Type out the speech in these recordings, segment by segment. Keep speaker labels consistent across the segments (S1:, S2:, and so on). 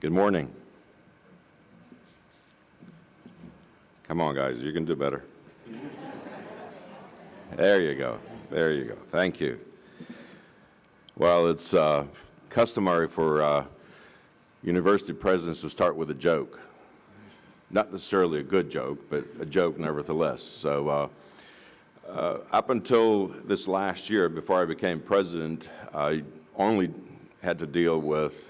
S1: Good morning. Come on, guys, you can do better. There you go. There you go. Thank you. Well, it's customary for university presidents to start with a joke. Not necessarily a good joke, but a joke nevertheless. So up until this last year, before I became president, I only had to deal with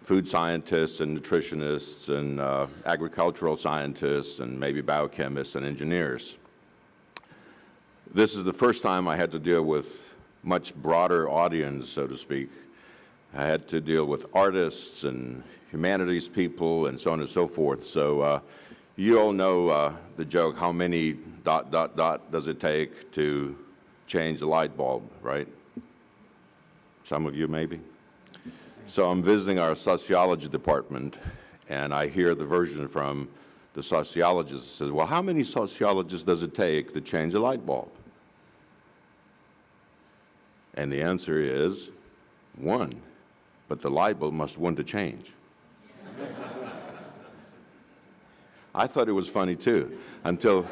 S1: food scientists and nutritionists and agricultural scientists and maybe biochemists and engineers. This is the first time I had to deal with much broader audience, so to speak. I had to deal with artists and humanities people and so on and so forth. So you all know the joke, how many ... does it take to change a light bulb, right? Some of you maybe. So I'm visiting our sociology department, and I hear the version from the sociologist that says, well, how many sociologists does it take to change a light bulb? And the answer is 1, but the light bulb must want to change. I thought it was funny too, until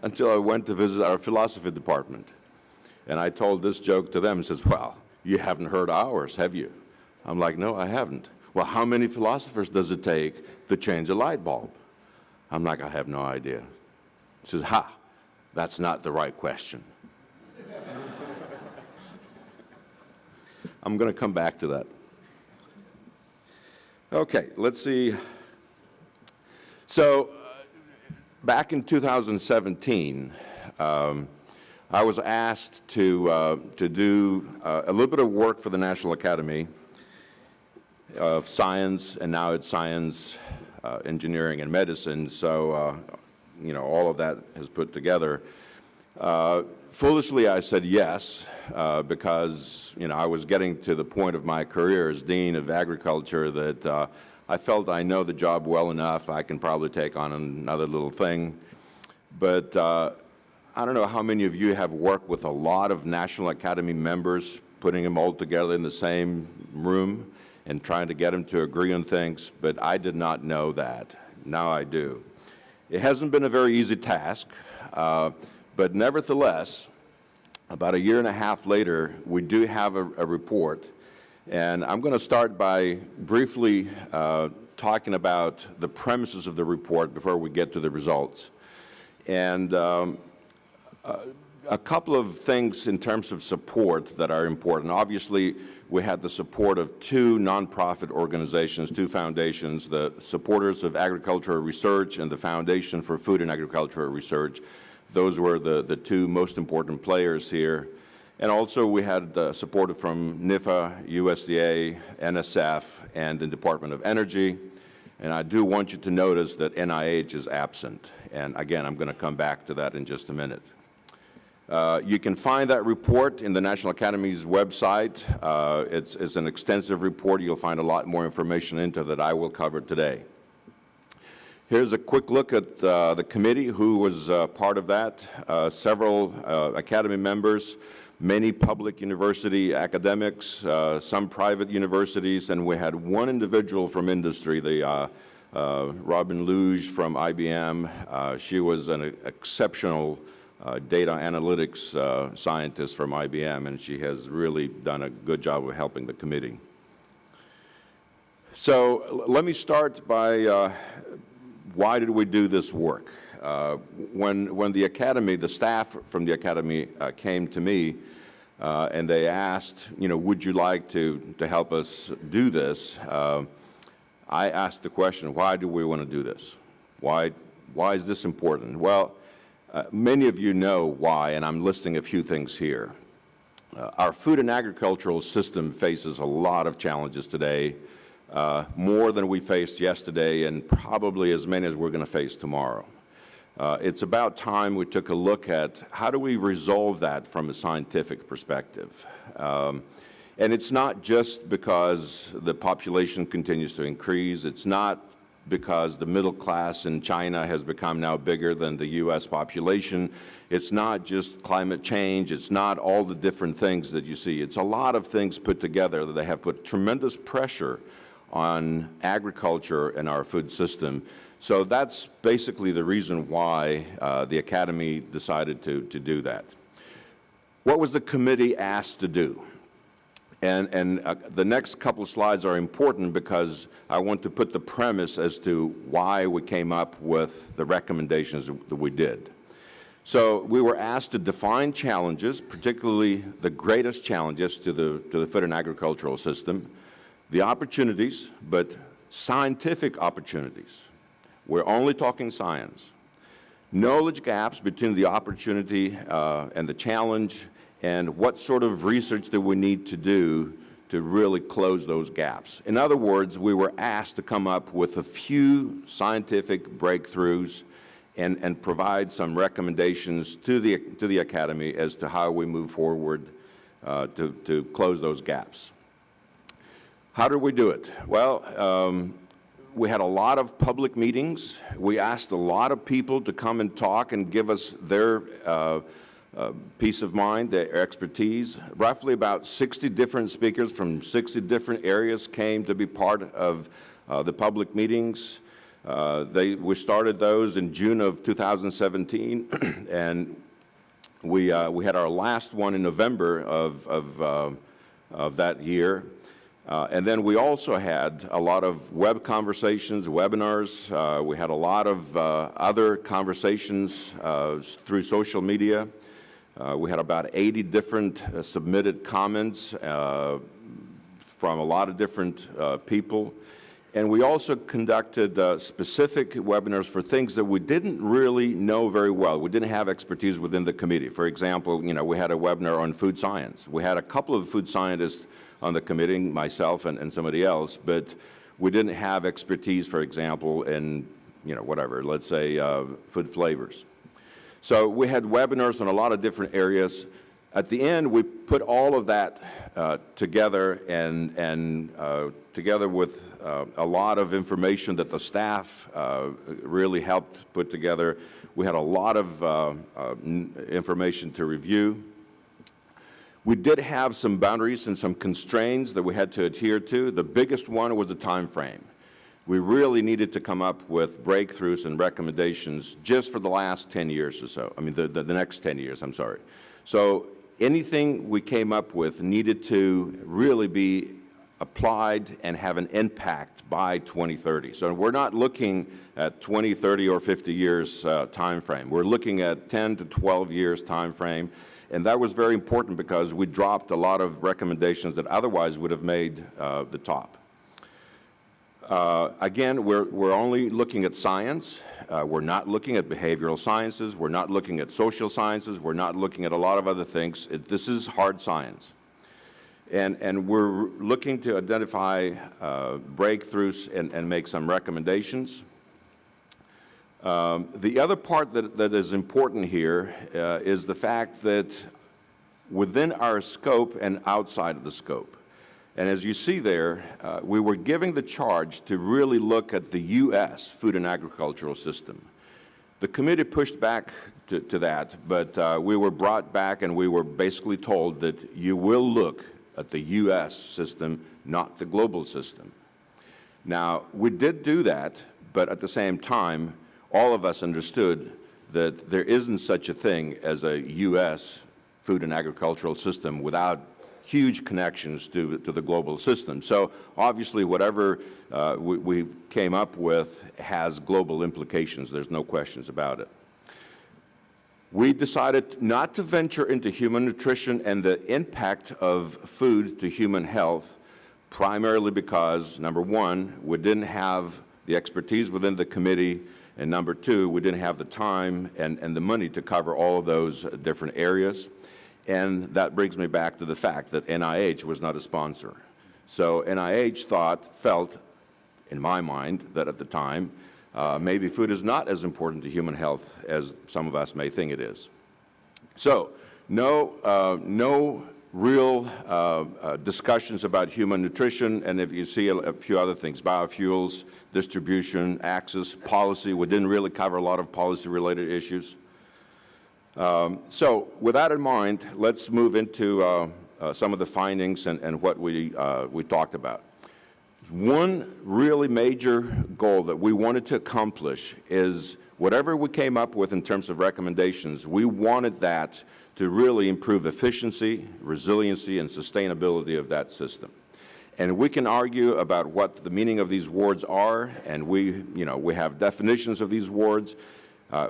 S1: I went to visit our philosophy department. And I told this joke to them and says, well, you haven't heard ours, have you? I'm like, no, I haven't. Well, how many philosophers does it take to change a light bulb? I'm like, I have no idea. He says, ha, that's not the right question. I'm going to come back to that. Okay, let's see. So back in 2017, I was asked to do a little bit of work for the National Academy of Science, and now it's Science, Engineering, and Medicine. So, you know, all of that is put together. Foolishly, I said yes, because, you know, I was getting to the point of my career as Dean of Agriculture that I felt I know the job well enough. I can probably take on another little thing. But I don't know how many of you have worked with a lot of National Academy members, putting them all together in the same room and trying to get them to agree on things, but I did not know that. Now I do. It hasn't been a very easy task, but nevertheless, about 1.5 years later, we do have a report. And I'm going to start by briefly talking about the premises of the report before we get to the results. And a couple of things in terms of support that are important. Obviously, we had the support of 2 nonprofit organizations, 2 foundations, the Supporters of Agricultural Research and the Foundation for Food and Agricultural Research. Those were the 2 most important players here. And also we had support from NIFA, USDA, NSF, and the Department of Energy. And I do want you to notice that NIH is absent. And again, I'm going to come back to that in just a minute. You can find that report in the National Academy's website. It's an extensive report. You'll find a lot more information into that I will cover today. Here's a quick look at the committee who was part of that. Several Academy members, many public university academics, some private universities, and we had 1 individual from industry, the Robin Luge from IBM. She was an exceptional data analytics scientist from IBM, and she has really done a good job of helping the committee. So let me start by why did we do this work? When the Academy, the staff from the Academy came to me and they asked, you know, would you like to help us do this? I asked the question, why do we want to do this? Why is this important? Well, many of you know why, and I'm listing a few things here. Our food and agricultural system faces a lot of challenges today, more than we faced yesterday and probably as many as we're going to face tomorrow. It's about time we took a look at how do we resolve that from a scientific perspective. And it's not just because the population continues to increase. It's not because the middle class in China has become now bigger than the U.S. population. It's not just climate change. It's not all the different things that you see. It's a lot of things put together that have put tremendous pressure on agriculture and our food system. So that's basically the reason why the Academy decided to do that. What was the committee asked to do? And the next couple of slides are important because I want to put the premise as to why we came up with the recommendations that we did. So we were asked to define challenges, particularly the greatest challenges to the food and agricultural system, the opportunities, but scientific opportunities. We're only talking science. Knowledge gaps between the opportunity and the challenge, and what sort of research do we need to do to really close those gaps. In other words, we were asked to come up with a few scientific breakthroughs and provide some recommendations to the Academy as to how we move forward to close those gaps. How did we do it? Well, we had a lot of public meetings. We asked a lot of people to come and talk and give us their peace of mind, their expertise. Roughly about 60 different speakers from 60 different areas came to be part of the public meetings. We started those in June of 2017, and we had our last one in November of that year. And then we also had a lot of web conversations, webinars. We had a lot of other conversations through social media. We had about 80 different submitted comments from a lot of different people. And we also conducted specific webinars for things that we didn't really know very well. We didn't have expertise within the committee. For example, we had a webinar on food science. We had a couple of food scientists on the committee, myself and somebody else, but we didn't have expertise, for example, in, whatever, let's say food flavors. So we had webinars on a lot of different areas. At the end, we put all of that together and together with a lot of information that the staff really helped put together. We had a lot of information to review. We did have some boundaries and some constraints that we had to adhere to. The biggest one was the time frame. We really needed to come up with breakthroughs and recommendations just for the last 10 years or so. I mean, the next 10 years, I'm sorry. So anything we came up with needed to really be applied and have an impact by 2030. So we're not looking at 20, 30, or 50 years time frame. We're looking at 10 to 12 years time frame. And that was very important because we dropped a lot of recommendations that otherwise would have made the top. Again, we're only looking at science. We're not looking at behavioral sciences. We're not looking at social sciences. We're not looking at a lot of other things. This is hard science. And we're looking to identify breakthroughs and make some recommendations. The other part that is important here is the fact that within our scope and outside of the scope, and as you see there, we were giving the charge to really look at the U.S. food and agricultural system. The committee pushed back to that, but we were brought back and we were basically told that you will look at the U.S. system, not the global system. Now, we did do that, but at the same time, all of us understood that there isn't such a thing as a U.S. food and agricultural system without huge connections to the global system. So obviously whatever we came up with has global implications. There's no questions about it. We decided not to venture into human nutrition and the impact of food to human health, primarily because, number one, we didn't have the expertise within the committee, and number two, we didn't have the time and the money to cover all of those different areas. And that brings me back to the fact that NIH was not a sponsor. So NIH felt, in my mind, that at the time, maybe food is not as important to human health as some of us may think it is. So no real discussions about human nutrition, and if you see a few other things, biofuels, distribution, access, policy. We didn't really cover a lot of policy-related issues. So with that in mind, let's move into some of the findings and what we talked about. One really major goal that we wanted to accomplish is whatever we came up with in terms of recommendations, we wanted that to really improve efficiency, resiliency, and sustainability of that system. And we can argue about what the meaning of these words are, and we have definitions of these words.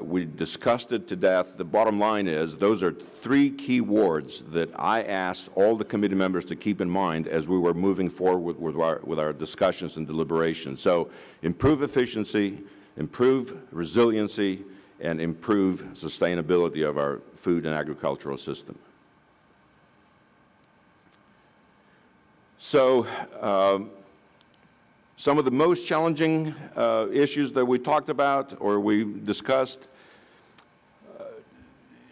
S1: We discussed it to death. The bottom line is those are three key words that I asked all the committee members to keep in mind as we were moving forward with our discussions and deliberations. So improve efficiency, improve resiliency, and improve sustainability of our food and agricultural system. So some of the most challenging issues that we talked about or we discussed,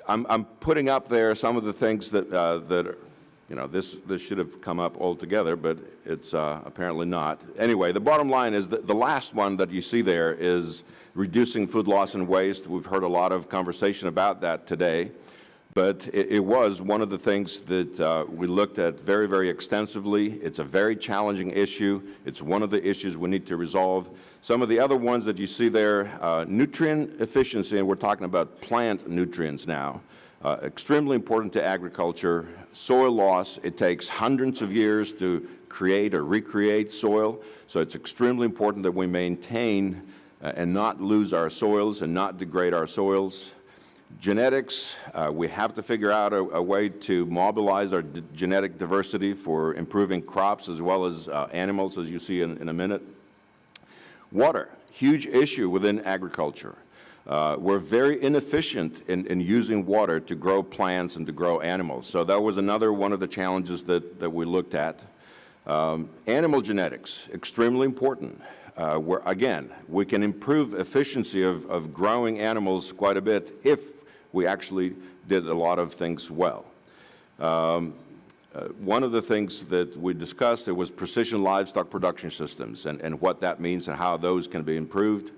S1: I'm putting up there some of the things that this should have come up altogether, but it's apparently not. Anyway, the bottom line is that the last one that you see there is reducing food loss and waste. We've heard a lot of conversation about that today, but it was one of the things that we looked at very, very extensively. It's a very challenging issue. It's one of the issues we need to resolve. Some of the other ones that you see there, nutrient efficiency, and we're talking about plant nutrients now, extremely important to agriculture. Soil loss, it takes hundreds of years to create or recreate soil, so it's extremely important that we maintain and not lose our soils and not degrade our soils. Genetics, we have to figure out a way to mobilize our genetic diversity for improving crops as well as animals, as you see in a minute. Water, huge issue within agriculture. We're very inefficient in using water to grow plants and to grow animals. So that was another one of the challenges that we looked at. Animal genetics, extremely important. Where, again, we can improve efficiency of growing animals quite a bit if we actually did a lot of things well. One of the things that we discussed, it was precision livestock production systems and what that means and how those can be improved.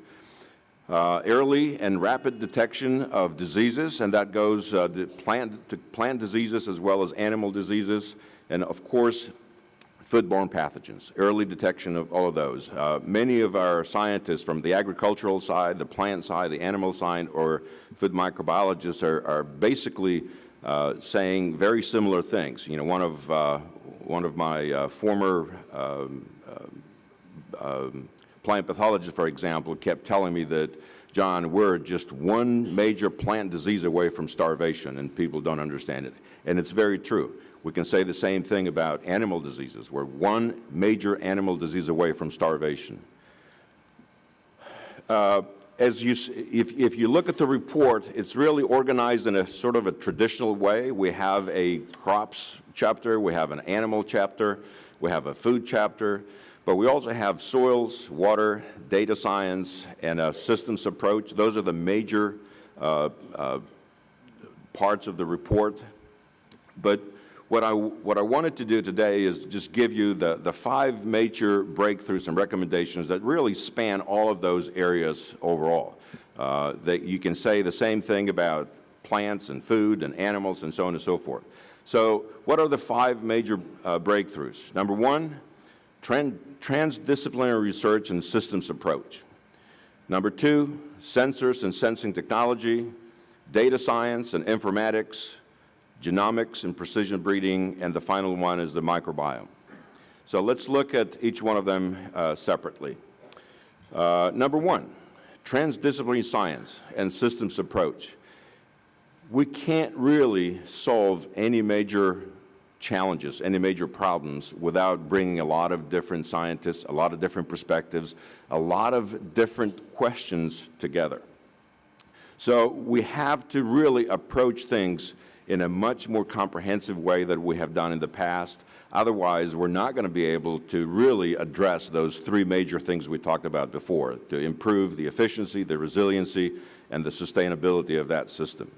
S1: Early and rapid detection of diseases, and that goes to plant diseases as well as animal diseases, and of course, foodborne pathogens, early detection of all of those. Many of our scientists from the agricultural side, the plant side, the animal side, or food microbiologists are basically saying very similar things. You know, one of my former plant pathologists, for example, kept telling me that, John, we're just one major plant disease away from starvation, and people don't understand it. And it's very true. We can say the same thing about animal diseases. We're one major animal disease away from starvation. If you look at the report, it's really organized in a sort of a traditional way. We have a crops chapter, we have an animal chapter, we have a food chapter, but we also have soils, water, data science, and a systems approach. Those are the major parts of the report. But what I wanted to do today is just give you the 5 major breakthroughs and recommendations that really span all of those areas overall. That you can say the same thing about plants and food and animals and so on and so forth. So what are the 5 major breakthroughs? Number 1, transdisciplinary research and systems approach. Number 2, sensors and sensing technology, data science and informatics, genomics and precision breeding, and the final one is the microbiome. So let's look at each one of them separately. Number 1, transdisciplinary science and systems approach. We can't really solve any major challenges, any major problems without bringing a lot of different scientists, a lot of different perspectives, a lot of different questions together. So we have to really approach things in a much more comprehensive way than we have done in the past. Otherwise, we're not going to be able to really address those 3 major things we talked about before, to improve the efficiency, the resiliency, and the sustainability of that system.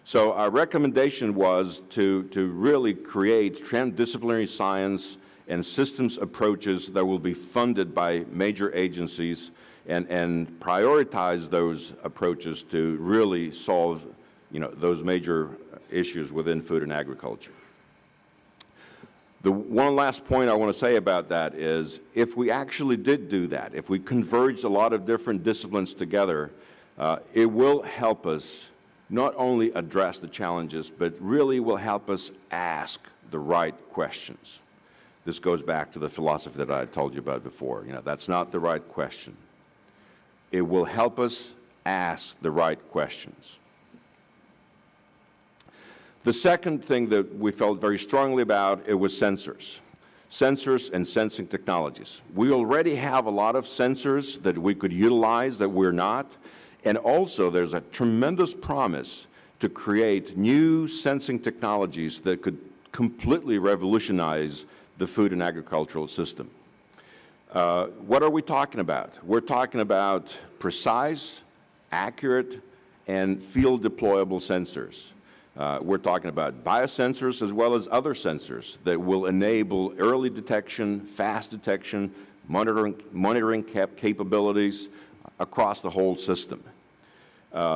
S1: So our recommendation was to really create transdisciplinary science and systems approaches that will be funded by major agencies and prioritize those approaches to really solve, those major issues within food and agriculture. The one last point I want to say about that is if we actually did do that, if we converged a lot of different disciplines together, it will help us not only address the challenges, but really will help us ask the right questions. This goes back to the philosophy that I told you about before. That's not the right question. It will help us ask the right questions. The second thing that we felt very strongly about, it was sensors. Sensors and sensing technologies. We already have a lot of sensors that we could utilize that we're not, and also there's a tremendous promise to create new sensing technologies that could completely revolutionize the food and agricultural system. What are we talking about? We're talking about precise, accurate, and field deployable sensors. We're talking about biosensors as well as other sensors that will enable early detection, fast detection, monitoring capabilities across the whole system.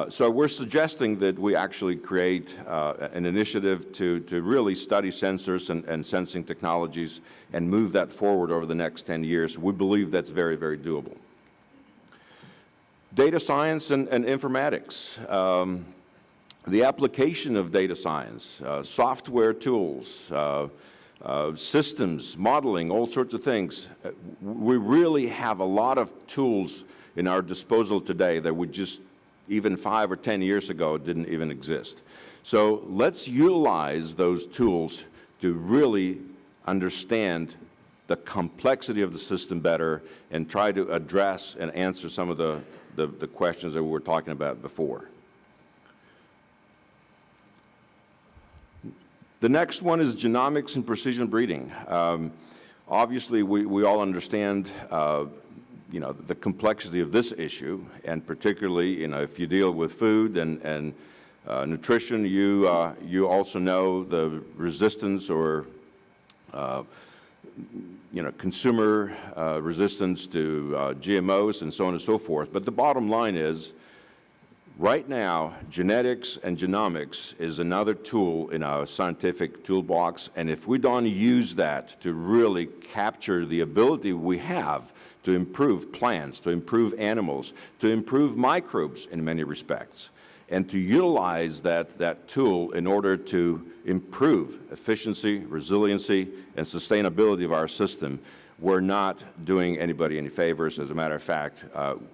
S1: So we're suggesting that we actually create an initiative to really study sensors and sensing technologies and move that forward over the next 10 years. We believe that's very, very doable. Data science and informatics. The application of data science, software tools, systems, modeling, all sorts of things. We really have a lot of tools in our disposal today that would just, even 5 or 10 years ago, didn't even exist. So let's utilize those tools to really understand the complexity of the system better and try to address and answer some of the questions that we were talking about before. The next one is genomics and precision breeding. Obviously, we all understand the complexity of this issue, and particularly, if you deal with food and nutrition, you also know the resistance or consumer resistance to GMOs and so on and so forth. But the bottom line is, right now, genetics and genomics is another tool in our scientific toolbox, and if we don't use that to really capture the ability we have to improve plants, to improve animals, to improve microbes in many respects, and to utilize that tool in order to improve efficiency, resiliency, and sustainability of our system, we're not doing anybody any favors. As a matter of fact,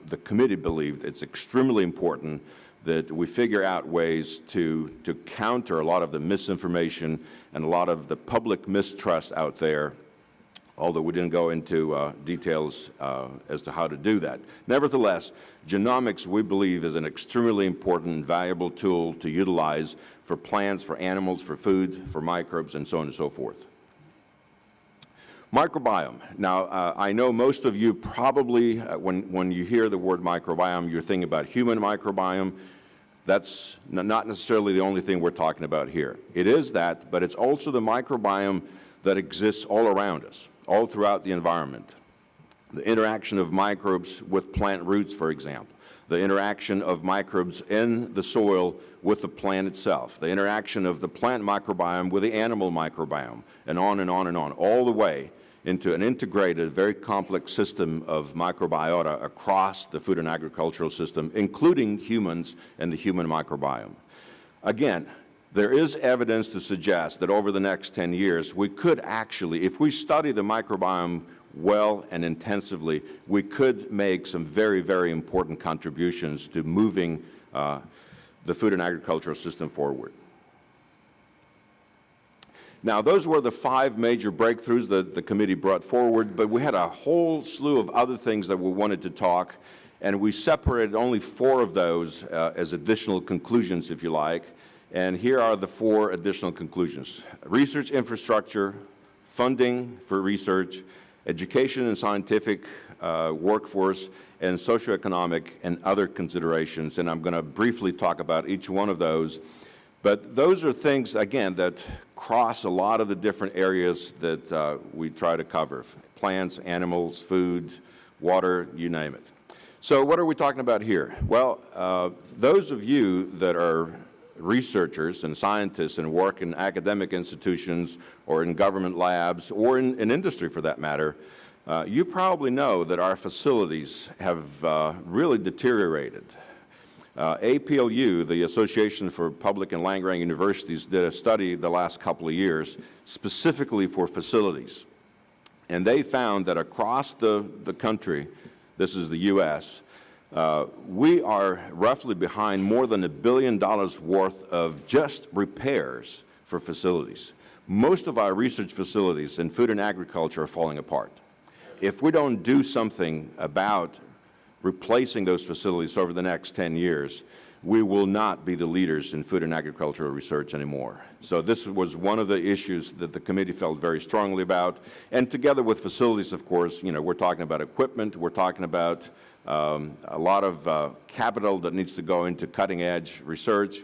S1: the committee believed it's extremely important that we figure out ways to counter a lot of the misinformation and a lot of the public mistrust out there, although we didn't go into details as to how to do that. Nevertheless, genomics, we believe, is an extremely important and valuable tool to utilize for plants, for animals, for food, for microbes, and so on and so forth. Microbiome. Now, I know most of you probably, when you hear the word microbiome, you're thinking about human microbiome. That's not necessarily the only thing we're talking about here. It is that, but it's also the microbiome that exists all around us, all throughout the environment. The interaction of microbes with plant roots, for example. The interaction of microbes in the soil with the plant itself. The interaction of the plant microbiome with the animal microbiome, and on and on and on, all the way into an integrated, very complex system of microbiota across the food and agricultural system, including humans and the human microbiome. Again, there is evidence to suggest that over the next 10 years, we could actually, if we study the microbiome well and intensively, we could make some very, very important contributions to moving the food and agricultural system forward. Now, those were the 5 major breakthroughs that the committee brought forward, but we had a whole slew of other things that we wanted to talk, and we separated only 4 of those as additional conclusions, if you like. And here are the 4 additional conclusions. Research infrastructure, funding for research, education and scientific workforce, and socioeconomic and other considerations. And I'm going to briefly talk about each one of those. But those are things, again, that cross a lot of the different areas that we try to cover. Plants, animals, food, water, you name it. So what are we talking about here? Well, those of you that are researchers and scientists and work in academic institutions or in government labs or in industry for that matter, you probably know that our facilities have really deteriorated. APLU, the Association for Public and Land-Grant Universities, did a study the last couple of years specifically for facilities. And they found that across the country, this is the U.S., we are roughly behind more than $1 billion worth of just repairs for facilities. Most of our research facilities in food and agriculture are falling apart. If we don't do something about replacing those facilities over the next 10 years, we will not be the leaders in food and agricultural research anymore. So this was one of the issues that the committee felt very strongly about. And together with facilities, of course, you know, we're talking about equipment, we're talking about a lot of capital that needs to go into cutting-edge research.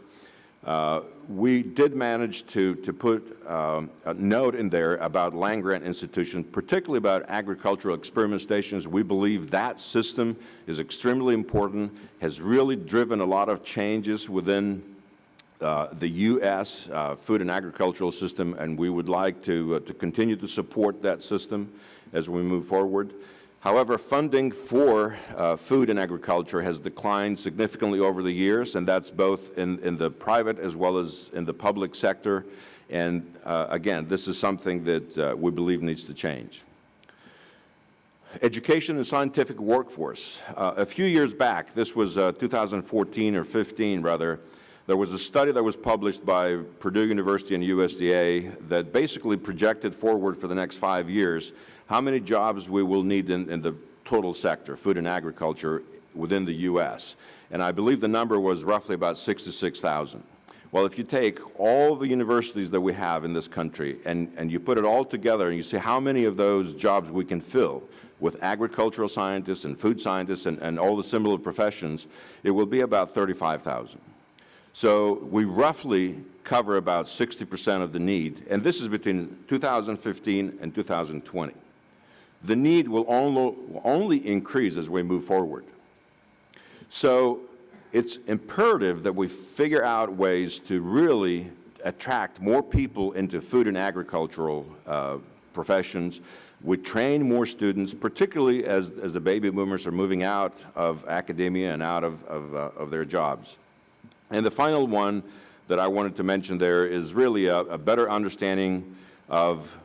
S1: We did manage to put a note in there about land-grant institutions, particularly about agricultural experiment stations. We believe that system is extremely important, has really driven a lot of changes within the U.S. Food and agricultural system, and we would like to continue to support that system as we move forward. However, funding for food and agriculture has declined significantly over the years, and that's both in the private as well as in the public sector. And again, this is something that we believe needs to change. Education and scientific workforce. A few years back, this was 2014 or 15 rather, there was a study that was published by Purdue University and USDA that basically projected forward for the next 5 years how many jobs we will need in the total sector, food and agriculture, within the U.S. And I believe the number was roughly about 66,000. Well, if you take all the universities that we have in this country and you put it all together and you see how many of those jobs we can fill with agricultural scientists and food scientists and all the similar professions, it will be about 35,000. So we roughly cover about 60% of the need, and this is between 2015 and 2020. The need will only increase as we move forward. So it's imperative that we figure out ways to really attract more people into food and agricultural professions. We train more students, particularly as the baby boomers are moving out of academia and out of their jobs. And the final one that I wanted to mention there is really a better understanding of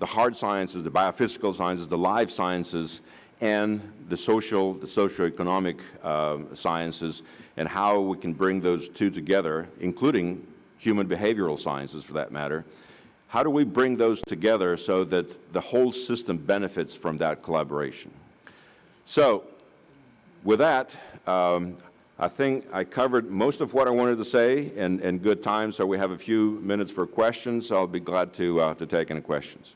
S1: the hard sciences, the biophysical sciences, the life sciences, and the socioeconomic sciences, and how we can bring those two together, including human behavioral sciences for that matter. How do we bring those together so that the whole system benefits from that collaboration? So, with that, I think I covered most of what I wanted to say in good time, so we have a few minutes for questions. I'll be glad to take any questions.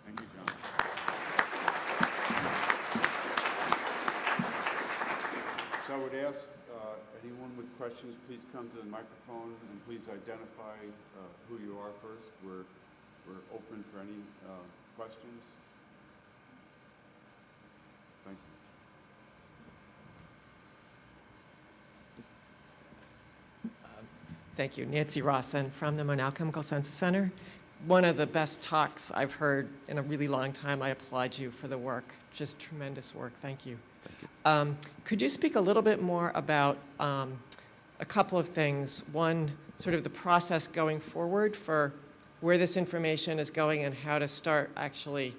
S2: Thank you, John. So I would ask anyone with questions, please come to the microphone and please identify who you are first. We're open for any questions. Thank you.
S3: Thank you. Nancy Rawson from the Monell Chemical Senses Center. One of the best talks I've heard in a really long time. I applaud you for the work. Just tremendous work. Thank you. Thank you. Could you speak a little bit more about a couple of things? One, sort of the process going forward for where this information is going and how to start actually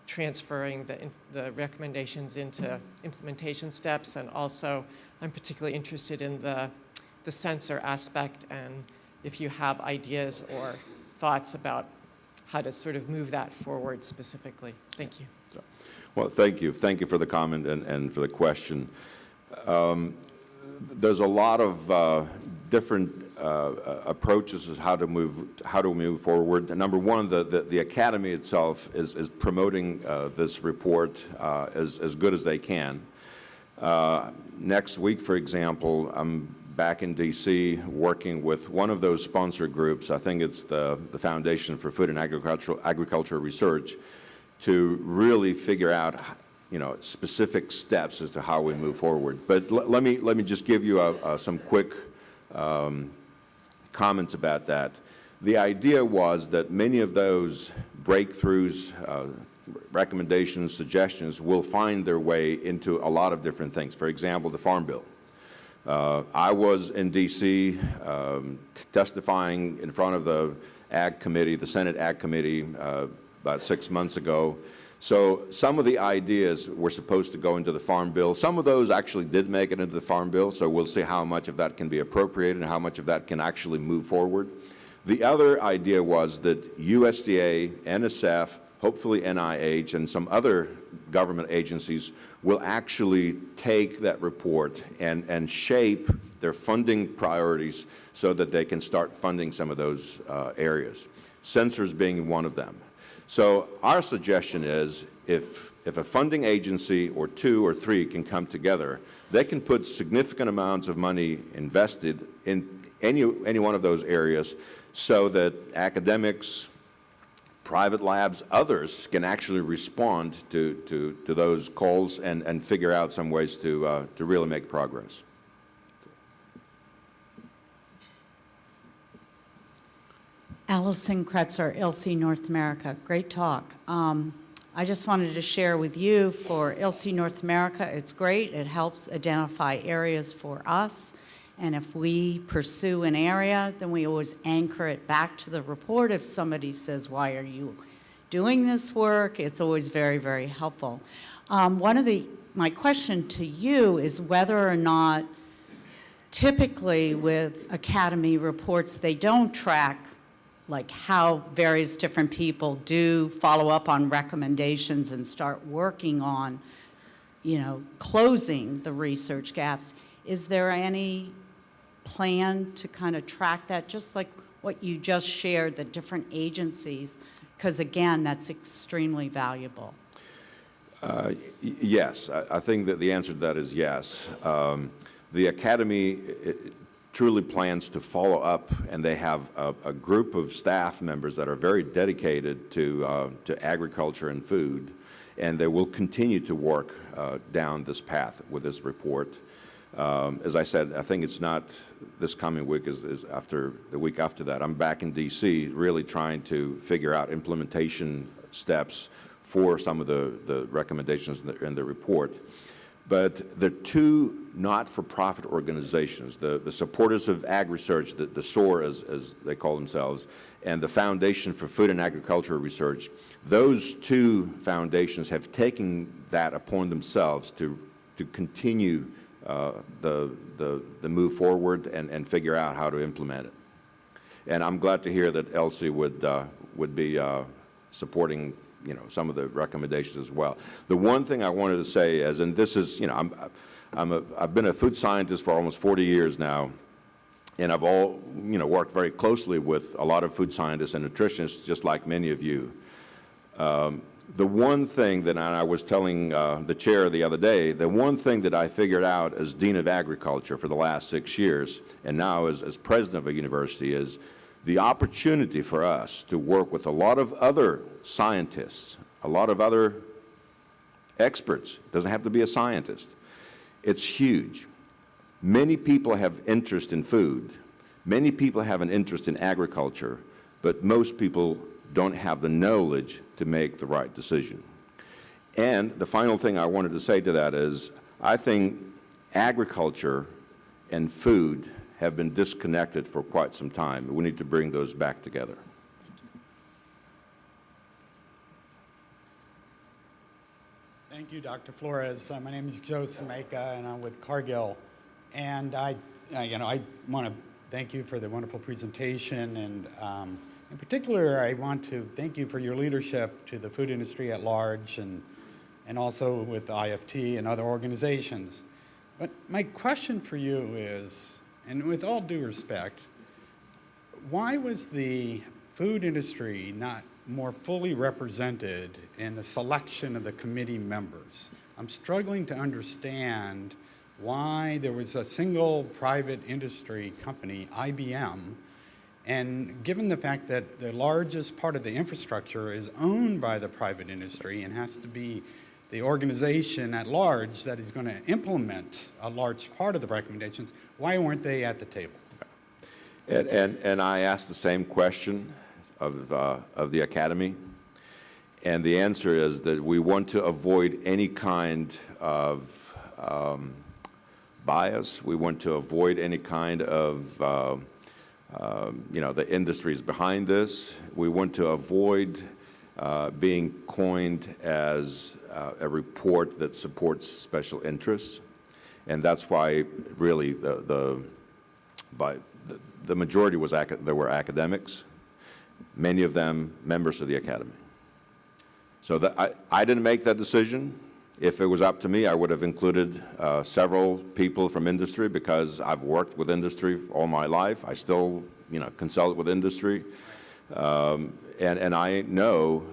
S3: transferring the recommendations into implementation steps. And also, I'm particularly interested in the sensor aspect, and if you have ideas or thoughts about how to sort of move that forward specifically. Thank you.
S1: Well, thank you. Thank you for the comment and for the question. There's a lot of different approaches as how to move forward. And number one, the Academy itself is promoting this report as good as they can. Next week, for example, I'm back in D.C. working with one of those sponsor groups. I think it's the Foundation for Food and Agricultural Research, to really figure out, you know, specific steps as to how we move forward. But let me just give you some quick comments about that. The idea was that many of those breakthroughs, recommendations, suggestions will find their way into a lot of different things. For example, the Farm Bill. I was in D.C. Testifying in front of the Ag Committee, the Senate Ag Committee, about 6 months ago. So some of the ideas were supposed to go into the Farm Bill. Some of those actually did make it into the Farm Bill, so we'll see how much of that can be appropriated and how much of that can actually move forward. The other idea was that USDA, NSF, hopefully NIH, and some other government agencies will actually take that report and shape their funding priorities so that they can start funding some of those areas, sensors being one of them. So our suggestion is if a funding agency or two or three can come together, they can put significant amounts of money invested in any one of those areas so that academics, private labs, others can actually respond to those calls and figure out some ways to really make progress.
S4: Allison Kretz, ILSI North America. Great talk. I just wanted to share with you for ILSI North America, it's great. It helps identify areas for us. And if we pursue an area, then we always anchor it back to the report. If somebody says, why are you doing this work? It's always very, very helpful. My question to you is whether or not typically with Academy reports, they don't track like how various different people do follow up on recommendations and start working on, closing the research gaps. Is there any plan to kind of track that, just like what you just shared, the different agencies? Because again, that's extremely valuable.
S1: Yes, I think that the answer to that is yes. The Academy truly plans to follow up, and they have a group of staff members that are very dedicated to agriculture and food, and they will continue to work down this path with this report. As I said, I think it's not this coming week, is after the week after that. I'm back in D.C. really trying to figure out implementation steps for some of the recommendations in the report. But the two not-for-profit organizations, the Supporters of Ag Research, the SOAR as they call themselves, and the Foundation for Food and Agricultural Research, those two foundations have taken that upon themselves to continue the move forward and figure out how to implement it. And I'm glad to hear that ILSI would be supporting some of the recommendations as well. The one thing I wanted to say is, and this is, I've been a food scientist for almost 40 years now, and I've worked very closely with a lot of food scientists and nutritionists, just like many of you. The one thing that I was telling the chair the other day, the one thing that I figured out as Dean of Agriculture for the last 6 years, and now as president of a university, is the opportunity for us to work with a lot of other scientists, a lot of other experts. It doesn't have to be a scientist. It's huge. Many people have interest in food. Many people have an interest in agriculture, but most people don't have the knowledge to make the right decision. And the final thing I wanted to say to that is, I think agriculture and food have been disconnected for quite some time. We need to bring those back together.
S5: Thank you, Dr. Flores. My name is Joe Sameka, and I'm with Cargill. And I want to thank you for the wonderful presentation, and in particular, I want to thank you for your leadership to the food industry at large, and also with the IFT and other organizations. But my question for you is, and with all due respect, why was the food industry not more fully represented in the selection of the committee members? I'm struggling to understand why there was a single private industry company, IBM, and given the fact that the largest part of the infrastructure is owned by the private industry and has to be the organization at large that is going to implement a large part of the recommendations, why weren't they at the table?
S1: And I asked the same question of the Academy, and the answer is that we want to avoid any kind of bias. We want to avoid any kind of, the industries behind this. We want to avoid being coined as a report that supports special interests. And that's why really the majority was there were academics, many of them members of the Academy. So I didn't make that decision. If it was up to me, I would have included several people from industry, because I've worked with industry all my life. I still, consult with industry. And I know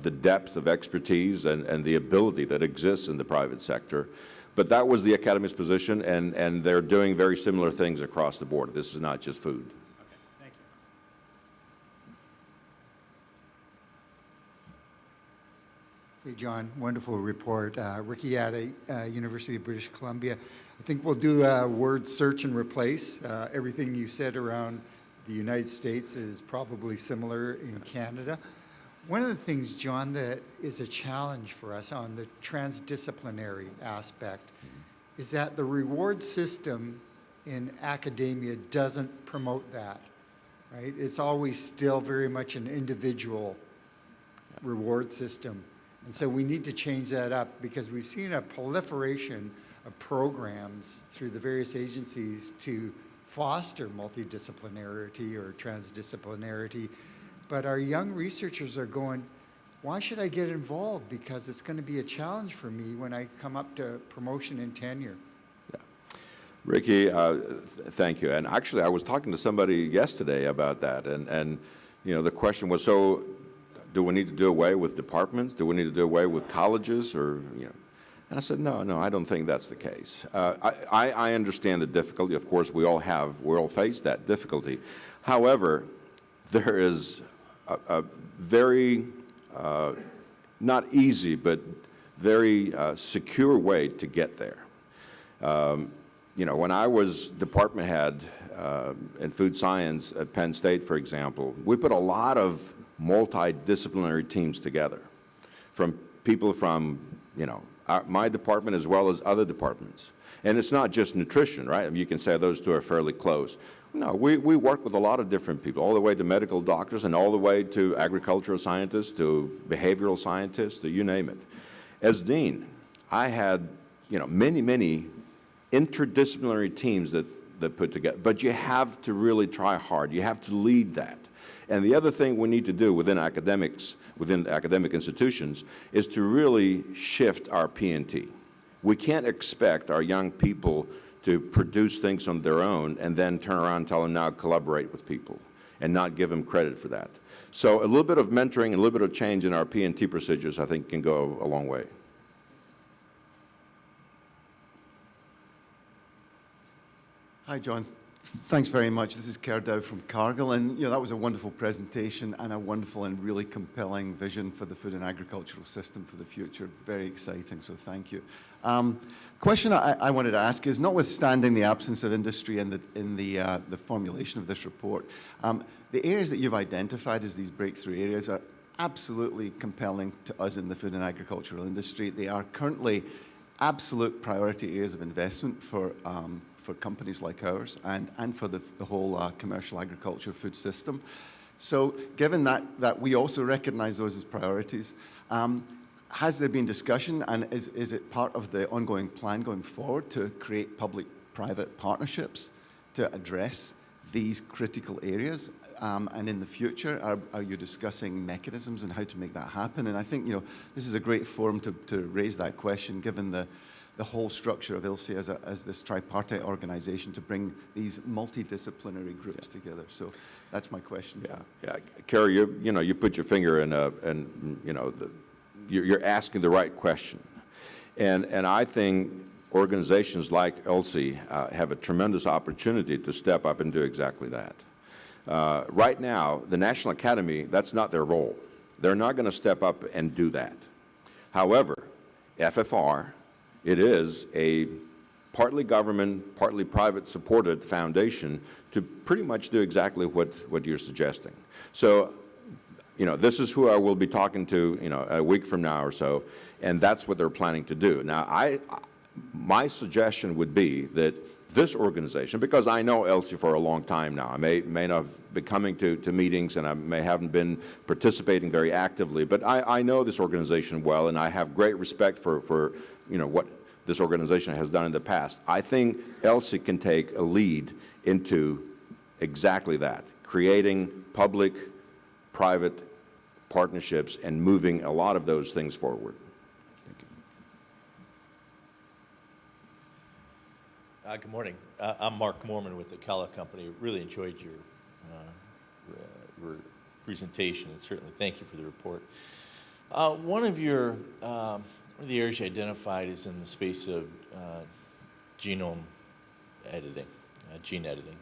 S1: the depth of expertise and the ability that exists in the private sector. But that was the Academy's position, and they're doing very similar things across the board. This is not just food.
S5: Okay, thank you.
S6: Hey, John, wonderful report. Ricky Atta, University of British Columbia. I think we'll do a word search and replace. Everything you said around the United States is probably similar in Canada. One of the things, John, that is a challenge for us on the transdisciplinary aspect is that the reward system in academia doesn't promote that, right? It's always still very much an individual reward system. And so we need to change that up, because we've seen a proliferation of programs through the various agencies to foster multidisciplinarity or transdisciplinarity. But our young researchers are going, why should I get involved? Because it's going to be a challenge for me when I come up to promotion and tenure.
S1: Yeah. Ricky, thank you. And actually, I was talking to somebody yesterday about that. And the question was, so do we need to do away with departments? Do we need to do away with colleges? Or, And I said, no, I don't think that's the case. I understand the difficulty. Of course, we all face that difficulty. However, there is a very, not easy, but very secure way to get there. When I was department head in food science at Penn State, for example, we put a lot of multidisciplinary teams together, from people from, my department as well as other departments. And it's not just nutrition, right? I mean, you can say those two are fairly close. No, we work with a lot of different people, all the way to medical doctors and all the way to agricultural scientists, to behavioral scientists, to you name it. As dean, I had, many interdisciplinary teams that put together. But you have to really try hard. You have to lead that. And the other thing we need to do within academics, within academic institutions, is to really shift our P&T. We can't expect our young people to produce things on their own and then turn around and tell them now collaborate with people and not give them credit for that. So a little bit of mentoring and a little bit of change in our P&T procedures, I think, can go a long way.
S7: Hi, John. Thanks very much. This is Kerdow from Cargill, and that was a wonderful presentation and a wonderful and really compelling vision for the food and agricultural system for the future. Very exciting, so thank you. Question I wanted to ask is, notwithstanding the absence of industry in the formulation of this report, the areas that you've identified as these breakthrough areas are absolutely compelling to us in the food and agricultural industry. They are currently absolute priority areas of investment for companies like ours and for the whole commercial agriculture food system. So given that we also recognize those as priorities, has there been discussion, and is it part of the ongoing plan going forward to create public-private partnerships to address these critical areas? And in the future, are you discussing mechanisms and how to make that happen? And I think this is a great forum to raise that question, given the whole structure of ILSI as this tripartite organization to bring these multidisciplinary groups together. So that's my question.
S1: Yeah. Carrie, you put your finger in you're asking the right question. And I think organizations like ILSI have a tremendous opportunity to step up and do exactly that. Right now, the National Academy, that's not their role. They're not going to step up and do that. However, FFR, it is a partly government, partly private supported foundation to pretty much do exactly what you're suggesting. So, you know, this is who I will be talking to, you know, a week from now or so, and that's what they're planning to do. Now, my suggestion would be that this organization, because I know ILSI for a long time now, I may not have been coming to meetings and I may haven't been participating very actively, but I know this organization well, and I have great respect for you know, what this organization has done in the past. I think ILSI can take a lead into exactly that, creating public-private partnerships and moving a lot of those things forward. Thank you.
S8: Good morning. I'm Mark Morman with the Kella Company. Really enjoyed your presentation, and certainly thank you for the report. One of the areas you identified is in the space of genome editing, gene editing.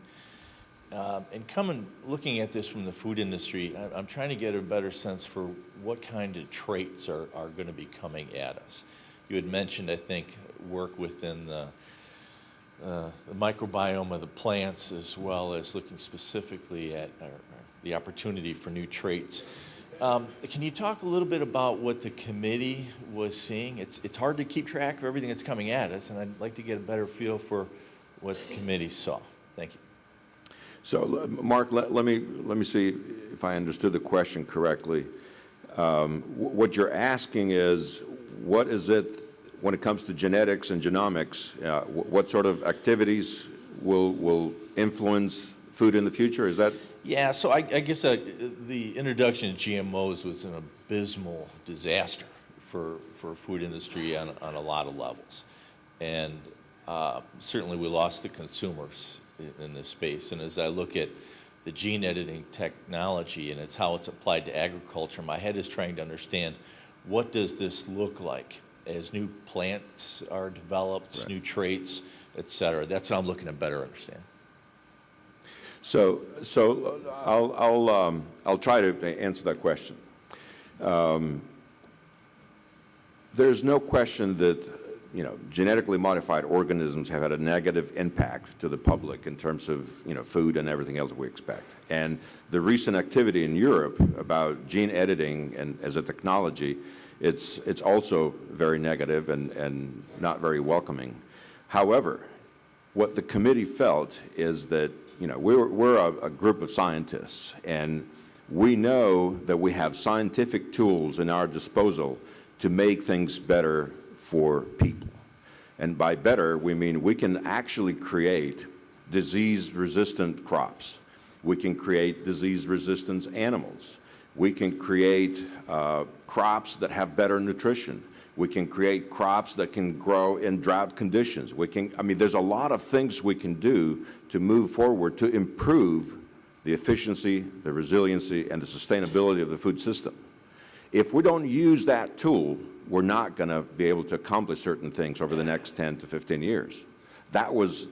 S8: And looking at this from the food industry, I'm trying to get a better sense for what kind of traits are going to be coming at us. You had mentioned, I think, work within the microbiome of the plants, as well as looking specifically at the opportunity for new traits. Can you talk a little bit about what the committee was seeing? It's hard to keep track of everything that's coming at us, and I'd like to get a better feel for what the committee saw. Thank you.
S1: So, Mark, let me see if I understood the question correctly. What you're asking is, what is it, when it comes to genetics and genomics, what sort of activities will influence food in the future? Is that?
S8: Yeah, so I guess the introduction of GMOs was an abysmal disaster for food industry on a lot of levels. And certainly we lost the consumers in this space. And as I look at the gene editing technology and it's how it's applied to agriculture, my head is trying to understand, what does this look like as new plants are developed, right, new traits, et cetera? That's what I'm looking to better understand.
S1: So I'll try to answer that question. There's no question that, you know, genetically modified organisms have had a negative impact to the public in terms of, you know, food and everything else we expect. And the recent activity in Europe about gene editing and as a technology, it's also very negative and not very welcoming. However, what the committee felt is that, you know, we're a group of scientists, and we know that we have scientific tools in our disposal to make things better for people. And by better, we mean we can actually create disease-resistant crops. We can create disease-resistant animals. We can create crops that have better nutrition. We can create crops that can grow in drought conditions. I mean, there's a lot of things we can do to move forward to improve the efficiency, the resiliency, and the sustainability of the food system. If we don't use that tool, we're not going to be able to accomplish certain things over the next 10 to 15 years. That was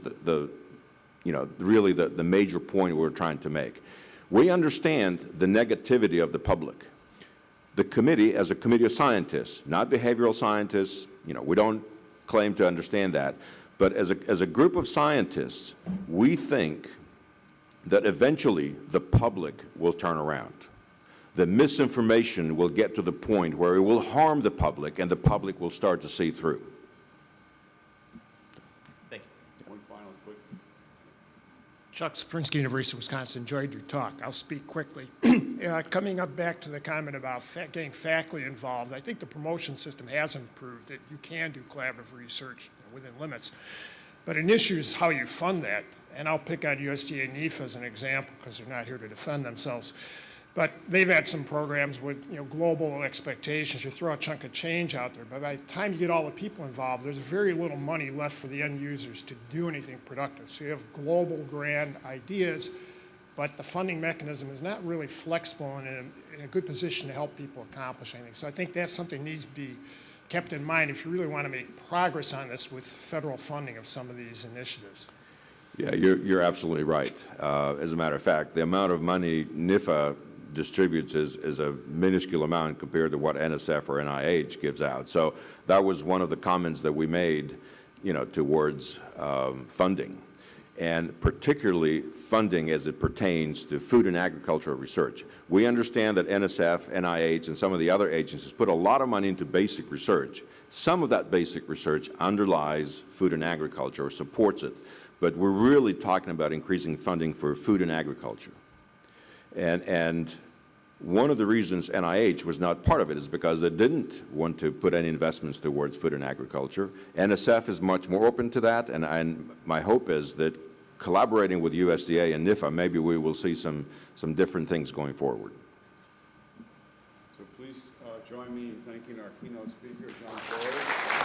S1: really the major point we were trying to make. We understand the negativity of the public. The committee, as a committee of scientists, not behavioral scientists, you know, we don't claim to understand that, but as a group of scientists, we think that eventually the public will turn around. The misinformation will get to the point where it will harm the public, and the public will start to see through.
S8: Thank you.
S2: One final quick.
S9: Chuck Sprinsky, University of Wisconsin. Enjoyed your talk. I'll speak quickly. Coming up back to the comment about getting faculty involved, I think the promotion system has improved, that you can do collaborative research within limits. But an issue is how you fund that. And I'll pick on USDA and NEFA as an example because they're not here to defend themselves. But they've had some programs with, you know, global expectations. You throw a chunk of change out there, but by the time you get all the people involved, there's very little money left for the end users to do anything productive. So you have global grand ideas, but the funding mechanism is not really flexible and in a good position to help people accomplish anything. So I think that's something that needs to be kept in mind if you really want to make progress on this with federal funding of some of these initiatives.
S1: Yeah, you're absolutely right. As a matter of fact, the amount of money NIFA distributes is a minuscule amount compared to what NSF or NIH gives out. So that was one of the comments that we made towards funding, and particularly funding as it pertains to food and agricultural research. We understand that NSF, NIH, and some of the other agencies put a lot of money into basic research. Some of that basic research underlies food and agriculture or supports it, but we're really talking about increasing funding for food and agriculture. And one of the reasons NIH was not part of it is because they didn't want to put any investments towards food and agriculture. NSF is much more open to that, and my hope is that collaborating with USDA and NIFA, maybe we will see some different things going forward.
S2: So please join me in thanking our keynote speaker, John Floros.